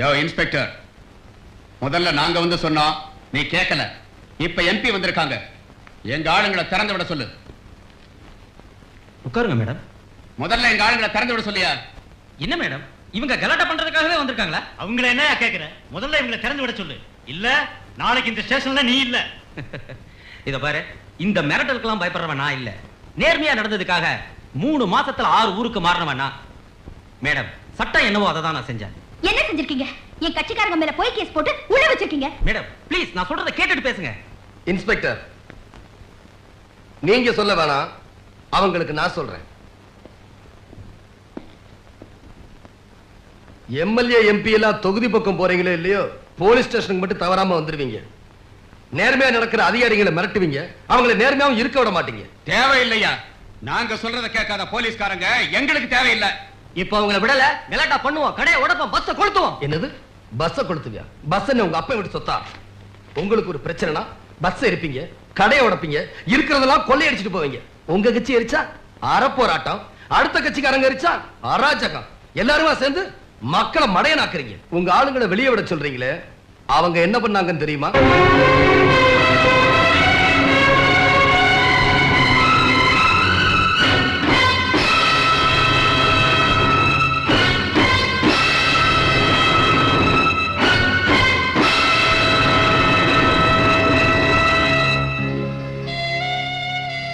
யோ inspector, முதல்ல நாங்க வந்து சொன்னோம், நீ கேட்கல. இப்ப எம்பி வந்திருக்காங்க, எங்க ஆளுங்களை திறந்து விட சொல்லு. உட்காருங்க மேடம். முதல்ல எங்க ஆளுங்களை திறந்து விட சொல்லியா? என்ன மேடம், இவங்க கலாட்டா பண்றதுக்காகவே வந்திருக்காங்களா? அவங்கள என்ன கேக்குறேன்? முதல்ல இவங்களை திறந்து விட சொல்லு. இல்ல நாளைக்கு இந்த ஸ்டேஷன்ல நீ இல்ல. இத பாரு, இந்த மிரட்டலுக்கெல்லாம் பயப்படுறவன் நான் இல்ல. நேர்மையா நடந்ததுக்காக 3 மாசத்துல 6 ஊருக்கு மாறினவன் நான். மேடம், சட்டம் என்னவோ அதை தான் நான் செஞ்சேன். என்ன செஞ்சிருக்கீங்க? என் கட்சிக்காரங்க மேல போய் கேஸ் போட்டு உள்ள வச்சிருக்கீங்க. மேடம் ப்ளீஸ், நான் சொல்றதை கேட்டுட்டு பேசுங்க. இன்ஸ்பெக்டர், நீங்க சொல்ல வேணாம், அவங்களுக்கு நான் சொல்றேன். எம்எல்ஏ எம்பி எல்லாம் தொகுதி பக்கம் போறீங்களோ இல்லையோ, போலீஸ் ஸ்டேஷனுக்கு மட்டும் தவறாம வந்துருவீங்க. நேர்மையா நடக்கிற அதிகாரிகளை மிரட்டுவீங்க, அவங்களை நேர்மையாவும் இருக்க விட மாட்டீங்க. தேவையில்லையா? நாங்க சொல்றத கேட்காத போலீஸ்காரங்க எங்களுக்கு தேவையில்லை. இப்போ அவங்கள விடல, கலாட்டா பண்ணுவோம், கடையை உடைப்போம், பஸ்ஸை கொளுத்துவோம். என்னது பஸ்ஸை கொளுத்துவியா? பஸ் என்ன உங்க அப்பா விட்டு சொத்தா? உங்களுக்கு ஒரு பிரச்சனைனா பஸ் இருப்பீங்க, கடையை உடைப்பீங்க, இருக்கிறதெல்லாம் கொள்ளையடிச்சிட்டு போவீங்க. உங்க கட்சி எரிச்சா அறப்போராட்டம், அடுத்த கட்சிக்காரங்க எரிச்சா அராஜகம். எல்லாருமா சேர்ந்து மக்களை மடையனாக்குறீங்க. உங்க ஆளுங்களை வெளியே விட சொல்றீங்களே, அவங்க என்ன பண்ணாங்கன்னு தெரியுமா?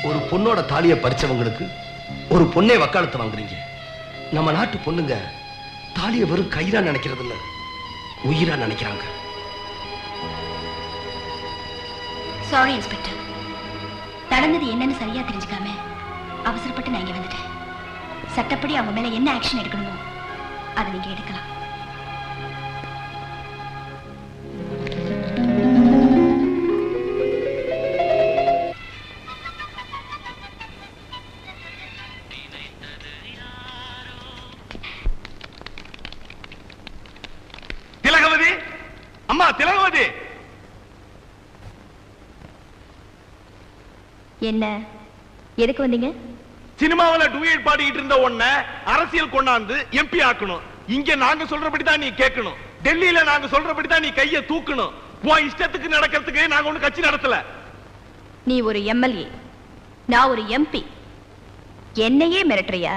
ஒரு பொண்ணோட தாலியை பறிச்சவங்களுக்கு ஒரு பொண்ணே வக்காலத்து வாங்குறீங்க. நம்ம நாட்டு பொண்ணுங்க தாலியை வெறும் கயிறா நினைக்கிறது இல்ல, உயிரா நினைக்கிறாங்க. சாரி இன்ஸ்பெக்டர், நடந்தது என்னன்னு சரியா தெரிஞ்சுக்காம அவசரப்பட்டு நான் இங்க வந்துட்டேன். சட்டப்படி அவங்க மேல என்ன ஆக்ஷன் எடுக்கணுமோ அதை நீங்க எடுக்கலாம். திலகவதி, அம்மா திலகவதி. என்ன, எதுக்கு வந்தீங்க? சினிமாவுல டூயட் பாடிக்கிட்டு இருந்த உன்ன அரசியல் கொண்டாந்து எம்பி ஆக்கணும். இங்க நாங்க சொல்றபடி தான் நீ கேட்கணும். டெல்லியில நாங்க சொல்றபடி தான் நீ கைய தூக்கணும். உன் இஷ்டத்துக்கு நடக்கிறதுக்கு நாங்க ஒண்ணு கட்சி நடத்தல. நீ ஒரு எம்எல்ஏ, நான் ஒரு எம்பி. என்னையே மிரட்டுறியா?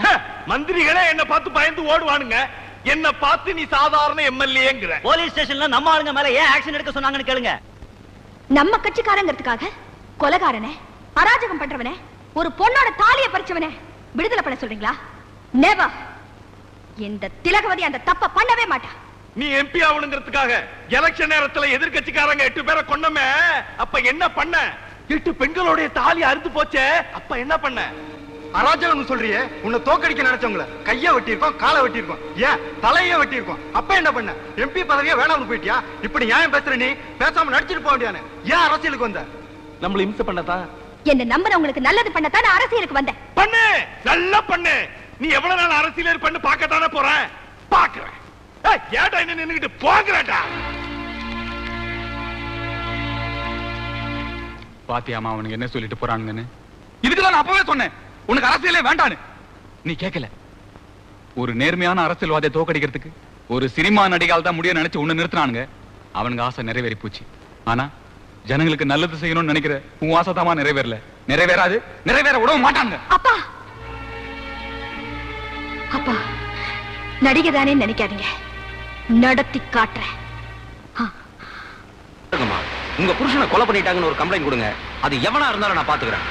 மந்திரிகளே என்ன பார்த்து பயந்து ஓடுவானுங்க, என்ன பார்த்து நீ சாதாரண எம்எல்ஏங்கிற. போலீஸ் ஸ்டேஷன்ல நம்ம ஆளுங்க மேல ஏன் ஆக்ஷன் எடுக்க சொன்னாங்கன்னு கேளுங்க. நம்ம கட்சிக்காரங்கிறதுக்காக கொலைகாரனே, அராஜகம் பண்றவனே, ஒரு பொண்ணோட தாலியை பறிச்சவனே விடுதலை பண்ண சொல்றீங்களா? நெவர். இந்த திலகவதி அந்த தப்ப பண்ணவே மாட்டா. நீ எம்பி ஆகணுங்கிறதுக்காக எலெக்ஷன் நேரத்துல எதிர்கட்சிக்காரங்க 8 பேரை கொன்னமே, அப்ப என்ன பண்ண? 8 பெண்களுடைய தாலி அறுந்து போச்சே, அப்ப என்ன பண்ண? அராஜகம் சொல்றியே, உன்னை தோக்கடிக்க நினைச்சவங்கள கைய வெட்டியிருக்கோம், காலை வெட்டியிருக்கோம், ஏன் தலையே வெட்டியிருக்கோம். அப்ப என்ன பண்ண? எம்பி பதவியே வேணாம்னு போயிட்டியா? இப்படி நியாயம் பேசுற நீ பேசாம நடிச்சிட்டு போக வேண்டியானே. ஏன் அரசியலுக்கு வந்த? நம்மள இம்சை பண்ணதான். என்ன நம்புறவங்களுக்கு நல்லது பண்ணத்தான் நான் அரசியலுக்கு வந்தேன். பண்ணு, நல்லா பண்ணு. நீ எவ்வளவு நாள் அரசியல் இருப்பன்னு பார்க்கத்தானே போறேன். பாக்குறேன். ஏடா என்ன நின்னுகிட்டு போங்கடா. பாத்தியாமா அவனுக்கு என்ன சொல்லிட்டு போறானுங்கன்னு? இதுக்குதான் நான் அப்பவே சொன்னேன், உனக்கு அரசியலே வேண்டான்னு. நீ கேட்கல. ஒரு நேர்மையான அரசியல்வாதியை தோக்கடிக்கிறதுக்கு ஒரு சினிமா நடிகால் தான் முடிய நினைச்சு உன்னை நிறுத்தினானுங்க. அவனுக்கு ஆசை நிறைவேறி போச்சு. ஆனா ஜனங்களுக்கு நல்லது செய்யணும்னு நினைக்கிற உன் ஆசை தாமா நிறைவேறல. நிறைவேறாது, நிறைவேற விட மாட்டாங்க. அப்பா, அப்பா, நடிகதானே நினைக்காதீங்க, நடத்தி காட்டுறேன். உங்க புருஷனை கொலை பண்ணிட்டாங்கன்னு ஒரு கம்ப்ளைண்ட் கொடுங்க, அது எவனா இருந்தாலும் நான் பாத்துக்கிறேன்.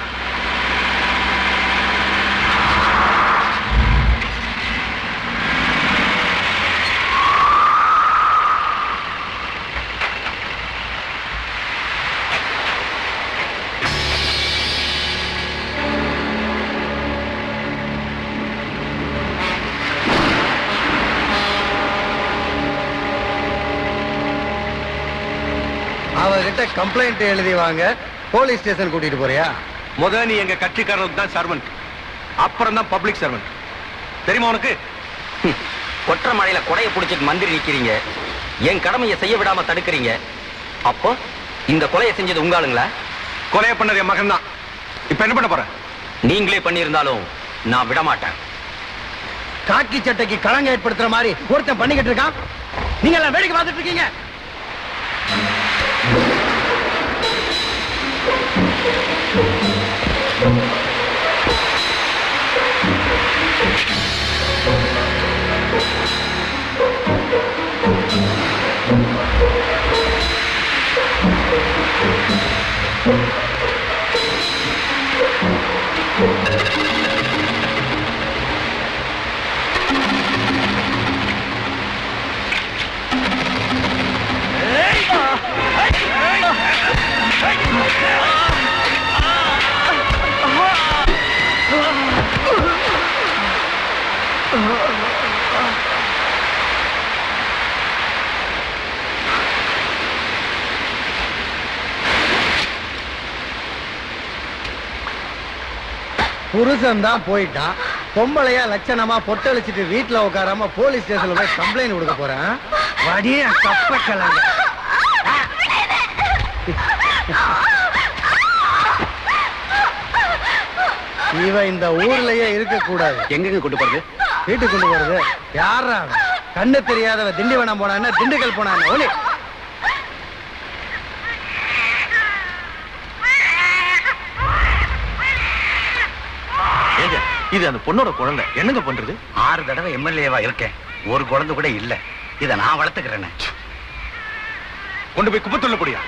அவர்கிட்ட கம்ப்ளைண்ட் எழுதி வாங்க போலீஸ் ஸ்டேஷன் கூட்டிட்டு போறியா? முத நீ எங்க கட்சிக்காரனுக்கு தான் சர்வன்ட், அப்புறம் தான் பப்ளிக் சர்வன்ட். தெரியுமா உனக்கு? கொற்ற மழையில கொடைய புடிச்சிட்டு மந்திரி நிக்கிறீங்க, என் கடமையை செய்ய விடாம தடுக்கிறீங்க. அப்போ இந்த கொலையை செஞ்சது உங்க ஆளுங்களா? கொலையை பண்ணது என் மகன் தான். இப்ப என்ன பண்ண போற? நீங்களே பண்ணியிருந்தாலும் நான் விட மாட்டேன். காக்கி சட்டைக்கு களங்க ஏற்படுத்துற மாதிரி ஒருத்தன் பண்ணிக்கிட்டு இருக்கான். நீங்க எல்லாம் வேடிக்கை பார்த்துட்டு இருக்கீங்க. புருஷன் தான் போயிட்டான், பொம்பளையா லட்சணமா பொட்டழிச்சிட்டு வீட்டுல உட்காராம போலீஸ் ஸ்டேஷன்ல போய் கம்ப்ளைண்ட் கொடுக்க போறேன். வடிய கப்ப கலங்க. இவ இந்த ஊர்லயே இருக்க கூடாது. எங்க கொண்டு போறது? வீட்டுக்கு கொண்டு போறது. யாரா கண்ணு தெரியாதவ திண்டிவனம் போனான்னு திண்டுக்கல் போனான்னு ஒலி. இது அந்த பொண்ணோட குழந்தை. என்னங்க பண்றது? 6 தடவை எம்எல்ஏவா இருக்கேன், ஒரு குழந்தை கூட இல்ல. இத நான் வளர்த்துக்கிறேன். கொண்டு போய் குப்பத்துள்ள போடியா.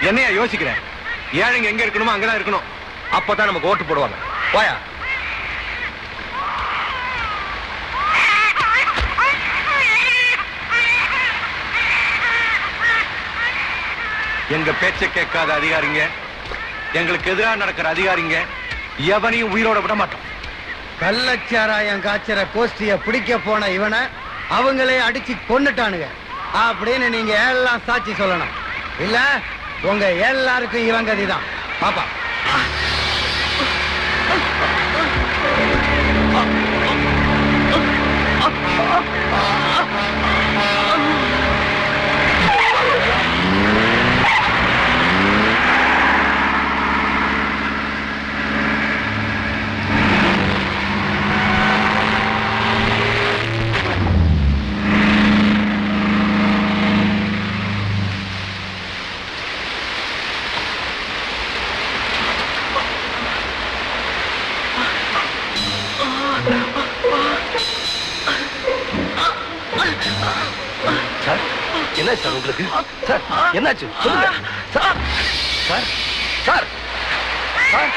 என்னையா யோசிக்கிறேன்? ஏழைங்க எங்க இருக்கணுமோ அங்கதான் இருக்கணும். அப்பதான் நமக்கு ஓட்டு போடுவாங்க. போயா. எங்க பேச்ச கேட்காத அதிகாரிங்க, எங்களுக்கு எதிராக நடக்கிற அதிகாரிங்க எவனையும் உயிரோட விட மாட்டோம். கள்ளச்சாராயம் காய்ச்சற கோஷ்டிய பிடிக்க போன இவனை அவங்களே அடிச்சு கொன்னுட்டானுங்க அப்படின்னு நீங்க எல்லாம் சாட்சி சொல்லணும். இல்ல உங்க எல்லாருக்கும் இவன் கதிதான். பாப்பா என்ன சார் உங்களுக்கு? சார் என்னாச்சு சொல்லுங்க சார். சார் சார் சார்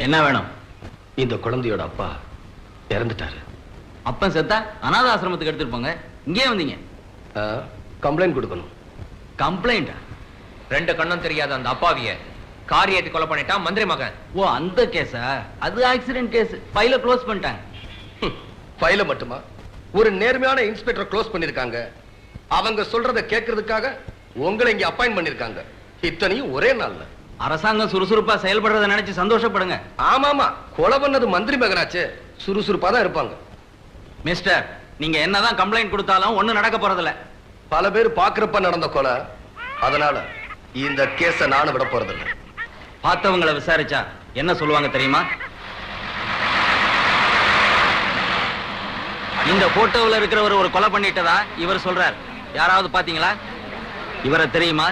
என்ன வேணும்? இந்த குழந்தையோட அப்பா இறந்துட்டாரு. அப்பன் செத்தா அனாத ஆசிரமத்துக்கு எடுத்துட்டு போங்க. இங்கே வந்தீங்க கம்ப்ளைண்ட் கொடுக்கணும். கம்ப்ளைண்டா? 2 கண்ணும் தெரியாத அந்த அப்பாவிய கார் ஏத்தி கொலை பண்ணிட்டான் மந்திரி மகன். ஓ அந்த கேஸா? அது ஆக்சிடென்ட் கேஸ். ஃபைல க்ளோஸ் பண்ணிட்டாங்க. ஃபைல மட்டுமா? ஒரு நேர்மையான இன்ஸ்பெக்டர் க்ளோஸ் பண்ணிருக்காங்க. அவங்க சொல்றத கேட்கறதுக்காக உங்களை இங்க அப்பாயிண்ட் பண்ணிருக்காங்க. இத்தனையும் ஒரே நாள்ல. அரசாங்கம் சுறுசுறுப்பா செயல்படுறத நினைச்சு சந்தோஷப்படுங்க. ஆமாமா, கொலை பண்ணது மந்திரி மகனாச்சு, சுறுசுறுப்பா தான் இருப்பாங்க. மிஸ்டர், நீங்க என்னதான் கம்ப்ளைண்ட் கொடுத்தாலும் ஒண்ணு நடக்க போறதில்ல. பல பேர் பாக்குறப்ப நடந்த கொலை, அதனால இந்த கேஸ நானும் விட போறதில்லை. பார்த்தவங்களை விசாரிச்சா என்ன சொல்லுவாங்க தெரியுமா? இந்த போட்டோவில் இருக்கிறவர் ஒரு கொலை பண்ணிட்டதா இவர் சொல்றார். யாராவது பாத்தீங்களா? இவரை தெரியுமா?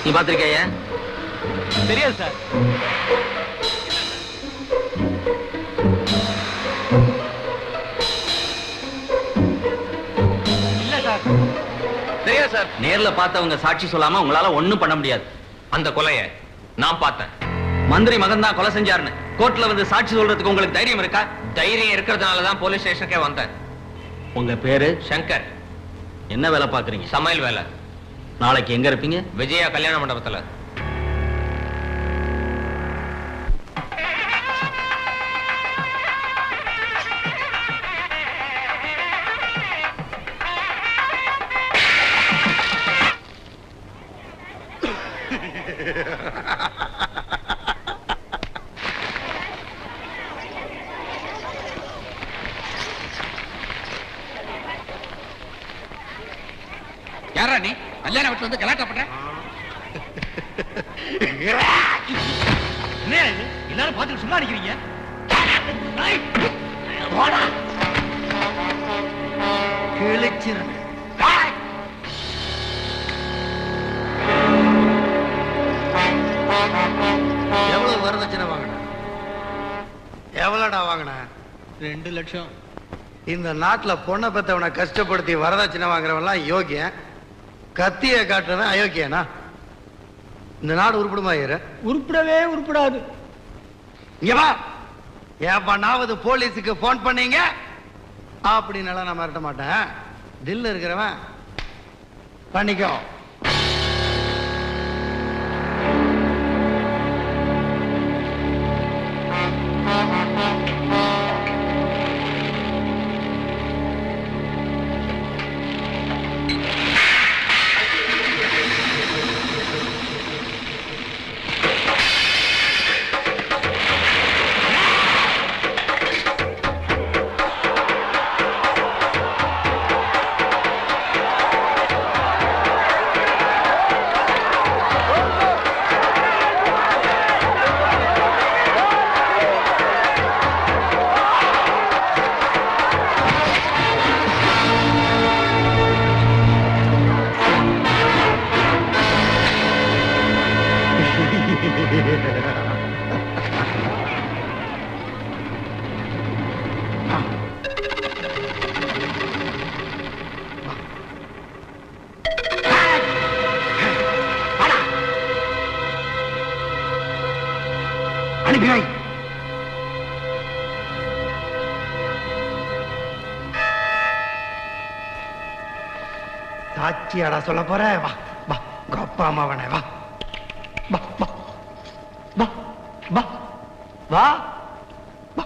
நீ பாத்திருக்கையா? தெரியாது சார். இல்ல சார். தெரியாது சார். நேர்ல பார்த்தவங்க சாட்சி சொல்லாம உங்களால ஒண்ணும் பண்ண முடியாது. அந்த கொலையை நான் பார்த்தேன். மந்திரி மகன் தான் கொலை செஞ்சாருன்னு கோர்ட்ல வந்து சாட்சி சொல்றதுக்கு உங்களுக்கு தைரியம் இருக்கா? தைரியம் இருக்கிறதுனால தான் போலீஸ் ஸ்டேஷனுக்கே வந்தேன். உங்க பேரு? சங்கர். என்ன வேலை பாக்குறீங்க? சமையல் வேலை. நாளைக்கு எங்க இருப்பீங்க? விஜயா கல்யாண மண்டபத்துல. நேரத்துல வந்து கலாட்டா பண்றேன். என்ன இது எல்லாரும் பார்த்துட்டு சும்மா நிக்கிறீங்க? கிழிச்சிரும். எவ்வளவு வரதட்சணை வாங்கின? எவ்வளோடா வாங்கின? 2 லட்சம். இந்த நாட்டுல பொண்ணை பெத்தவனை கஷ்டப்படுத்தி வரதட்சணை வாங்குறவன்லாம் யோகியன், கத்திய காட்டுறவன் அயோக்கியனா? இந்த நாடு உருப்படுமா? உருப்படவே உருப்படாது. இங்க வா. எவனாவது போலீஸுக்கு போன் பண்ணீங்க அப்படின்னு நான் மிரட்ட மாட்டேன். தில்ல இருக்கிறவன் பண்ணிக்கோ. அனுப்பினாய். சாட்சியாடா சொல்ல போற? வா வா, அப்பா அம்மாவனே வா வா வா வா வா வா வா.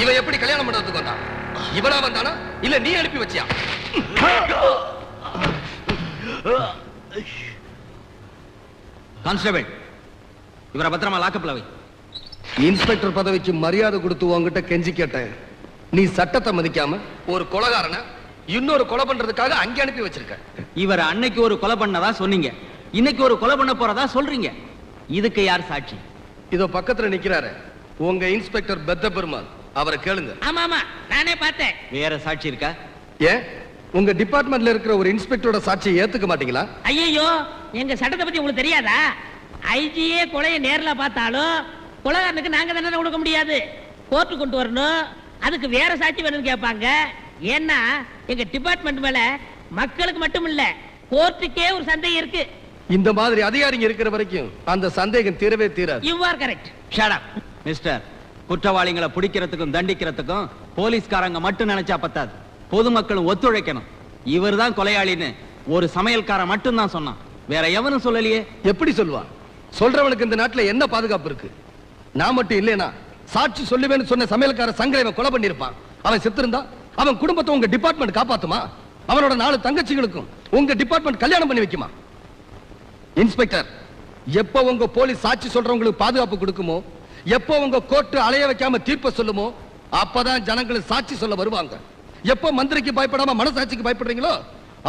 இவன் எப்படி கல்யாணம் பண்றதுக்கு வந்தான்? இவனா வந்தானா இல்ல நீ அனுப்பி வச்சியா? கான்ஸ்டபிள், இவரை பத்திரமா லாக்கப்ல வை. இன்ஸ்பெக்டர் பதவிக்கு மரியாதை கொடுத்து உங்ககிட்ட கெஞ்சி கேட்டேன். நீ சட்டத்தை மதிக்காம ஒரு கொலைகாரனை இன்னொரு கொலை பண்றதுக்காக அங்கே அனுப்பி வச்சிருக்க. இவர் அன்னைக்கு ஒரு கொலை பண்ணதா சொன்னீங்க, இன்னைக்கு ஒரு கொலை பண்ண போறதா சொல்றீங்க. இதுக்கு யார் சாட்சி? இதோ பக்கத்துல நிக்கிறாரு உங்க இன்ஸ்பெக்டர் பெத்த பெருமாள், அவரை கேளுங்க. ஆமா ஆமா, நானே பார்த்தேன். வேற சாட்சி இருக்கா? ஏன் உங்க டிபார்ட்மெண்ட்ல இருக்கிற ஒரு இன்ஸ்பெக்டரோட சாட்சியை ஏத்துக்க மாட்டீங்களா? ஐயோ, எங்க சட்டத்தை பத்தி உங்களுக்கு தெரியாதா? ஐஜியே கொலையை நேர்ல பார்த்தாலும் கொலைகாரனுக்கு நாங்க தண்டனை கொடுக்க முடியாது. கோர்ட்டு கொண்டு வரணும், அதுக்கு வேற சாட்சி வேணும்னு கேட்பாங்க. ஏன்னா எங்க டிபார்ட்மெண்ட் மேல மக்களுக்கு மட்டும் இல்ல, கோர்ட்டுக்கே ஒரு சந்தேகம் இருக்கு. இந்த மாதிரி அதிகாரிங்க இருக்கிற வரைக்கும் அந்த சந்தேகம் தீரவே தீராது. You are correct. Shut up mister. குற்றவாளிகளை பிடிக்கிறதுக்கும் தண்டிக்கிறதுக்கும் போலீஸ்காரங்க மட்டும் நினைச்சா பத்தாது, பொதுமக்களும் ஒத்துழைக்கணும். இவர்தான் கொலையாளின்னு ஒரு சமையல்காரன் மட்டும் தான் சொன்னான், வேற எவனும் சொல்லலையே. எப்படி சொல்லுவான்? சொல்றவனுக்கு இந்த நாட்டுல என்ன பாதுகாப்பு இருக்கு? நான் மட்டும் இல்லைனா சாட்சி சொல்லுவேன்னு சொன்ன சமையல்கார சங்கரை கொலை பண்ணிருப்பான். அவன் செத்திருந்தா அவன் குடும்பத்தை உங்க டிபார்ட்மெண்ட் காப்பாத்துமா? அவனோட 4 தங்கச்சிகளுக்கும் உங்க டிபார்ட்மெண்ட் கல்யாணம் பண்ணி வைக்குமா? இன்ஸ்பெக்டர், எப்ப உங்க போலீஸ் சாட்சி சொல்றவங்களுக்கு பாதுகாப்பு கொடுக்குமோ, எப்போ உங்க கோர்ட் அலைய வைக்காம தீர்ப்பு சொல்லுமோ, அப்பதான் ஜனங்களுக்கு சாட்சி சொல்ல வருவாங்க. எப்போ மந்திரிக்கு பயப்படாம மனசாட்சிக்கு பயப்படுறீங்களோ,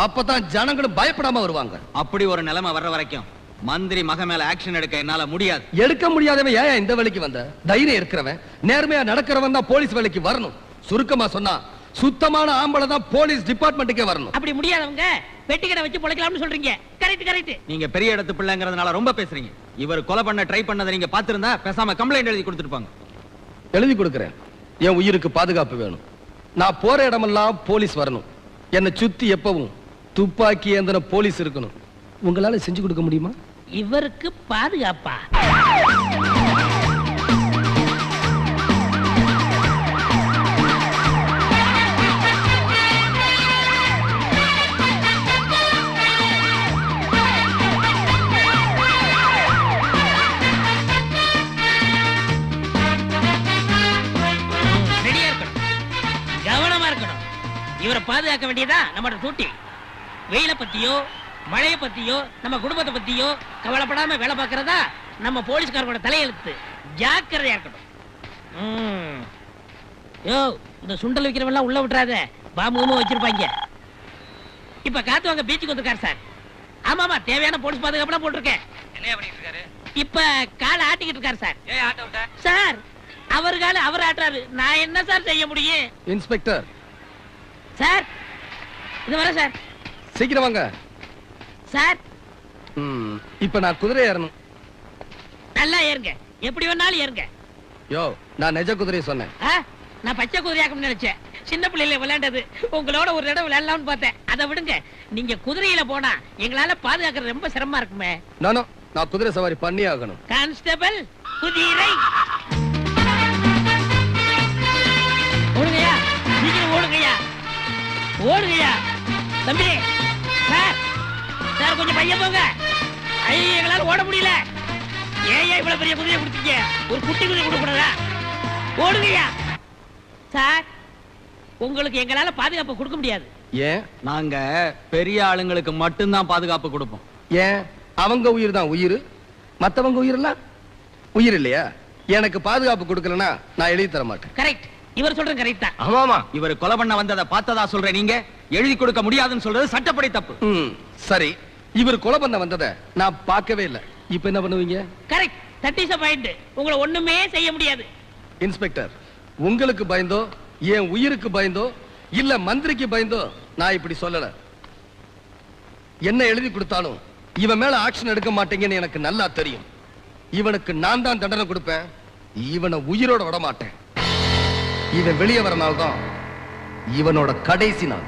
அப்பதான் ஜனங்களும் பயப்படாம வருவாங்க. அப்படி ஒரு நிலைமை வர்ற வரைக்கும் மந்திரி மக மேல ஆக்ஷன் எடுக்க என்னால முடியாது. எடுக்க முடியாதவன் ஏன் இந்த வேலைக்கு வந்த? தைரியம் இருக்கிறவன், நேர்மையா நடக்கிறவன் தான் போலீஸ் வேலைக்கு வரணும். சுருக்கமா சொன்னா சுத்தமான ஆம்பளை தான் போலீஸ் டிபார்ட்மெண்ட்டுக்கே வரணும். அப்படி முடியாதவங்க வெட்டிக்கடை வச்சு பொழைக்கலாம்னு சொல்றீங்க. Correct correct. நீங்க பெரிய இடத்து பிள்ளைங்கிறதுனால ரொம்ப பேசுறீங்க. இவர் கொலை பண்ண ட்ரை பண்ணதை நீங்க பாத்திருந்தா பேசாம கம்ப்ளைண்ட் எழுதி கொடுத்துருப்பாங்க. எழுதி கொடுக்கிறேன். என் உயிருக்கு பாதுகாப்பு வேணும். நான் போற இடமெல்லாம் போலீஸ் வரணும். என்னை சுத்தி எப்பவும் துப்பாக்கி ஏந்தின போலீஸ் இருக்கணும். உங்களால செஞ்சு கொடுக்க முடியுமா? இவருக்கு பாதுகாப்பா? ரெடியா இருக்கணும், கவனமா இருக்கணும். இவரை பாதுகாக்க வேண்டியதா நம்மளோட டியூட்டி. வெயில பத்தியோ மழைய பத்தியோ நம்ம குடும்பத்தை பத்தியோ கவலைப்படாம வேலை பார்க்கறதா நம்ம போலீஸ்காரங்களோட தலையெழுத்து. ஜாக்கிரதையா இருக்கணும். யோ, இந்த சுண்டல் வைக்கிறவெல்லாம் உள்ள விட்டுறாத, பாம்பு வச்சிருப்பாங்க. இப்ப காத்து வாங்க பீச்சுக்கு வந்திருக்காரு சார். ஆமாமா, தேவையான போலீஸ் பாதுகாப்புலாம் போட்டிருக்கேன். என்ன பண்ணிட்டு இருக்காரு? இப்ப காலை ஆட்டிக்கிட்டு இருக்காரு சார். ஏன் ஆட்ட விட்ட? சார், அவர் காலை அவர் ஆட்டுறாரு, நான் என்ன சார் செய்ய முடியும்? இன்ஸ்பெக்டர் சார், இது வர சார். சீக்கிரம் வாங்க சார். இப்ப நான் குதிரை ஏறணும். நல்லா ஏறுங்க, எப்படி வேணாலும் ஏறுங்க. யோ, நான் நெஜ குதிரையை சொன்னேன். நான் பச்சை குதிரையாக்கணும்னு நினைச்சேன். சின்ன பிள்ளையில விளையாண்டது, உங்களோட ஒரு இடம் விளையாடலாம்னு பார்த்தேன். அதை விடுங்க, நீங்க குதிரையில போனா எங்களால பாதுகாக்கிறது ரொம்ப சிரமமா இருக்குமே. நானும் நான் குதிரை சவாரி பண்ணி ஆகணும். கான்ஸ்டபிள், குதிரை ஓடுங்கய்யா, சீக்கிரம் ஓடுங்கய்யா, ஓடுங்கய்யா. தம்பி சார், சார் கொஞ்சம் பையன் போங்க. ஐயோ, எங்களால ஓட முடியல. ஏன் இவ்வளவு பெரிய குதிரையை கொடுத்தீங்க? ஒரு குட்டி குதிரை கொடுக்க கூடாதா? ஓடுங்கய்யா. சார், உங்களுக்கு எங்களால பாதுகாப்பு கொடுக்க முடியாது. ஏன்? நாங்க பெரிய ஆளுங்களுக்கு மட்டும்தான் பாதுகாப்பு கொடுப்போம். ஏன்? அவங்க உயிர் தான் உயிர், மத்தவங்க உயிரெல்லாம் உயிர் இல்லையா? எனக்கு பாதுகாப்பு கொடுக்கலன்னா நான் எழுதி தர மாட்டேன். கரெக்ட், இவர் சொல்றது கரெக்ட் தான். ஆமாமா, இவர் கொலை பண்ண வந்ததை பார்த்ததா சொல்றேன். நீங்க எழுதி கொடுக்க முடியாதுன்னு சொல்றது சட்டப்படி தப்பு. சரி, இவர் கொலை பண்ண வந்ததை நான் பார்க்கவே இல்லை. இப்ப என்ன பண்ணுவீங்க? Correct, that is a point. உங்களை ஒண்ணுமே செய்ய முடியாது. இன்ஸ்பெக்டர், உங்களுக்கு பயந்தோ, என் உயிருக்கு பயந்தோ, இல்ல மந்திரிக்கு பயந்தோ நான் இப்படி சொல்லல. என்ன எழுதி கொடுத்தாலும் இவன் மேல ஆக்ஷன் எடுக்க மாட்டீங்கன்னு எனக்கு நல்லா தெரியும். இவனுக்கு நான் தான் தண்டனை கொடுப்பேன். இவனை உயிரோட விட மாட்டேன். இவன் வெளியே வரனால்தான் இவனோட கடைசி நாள்.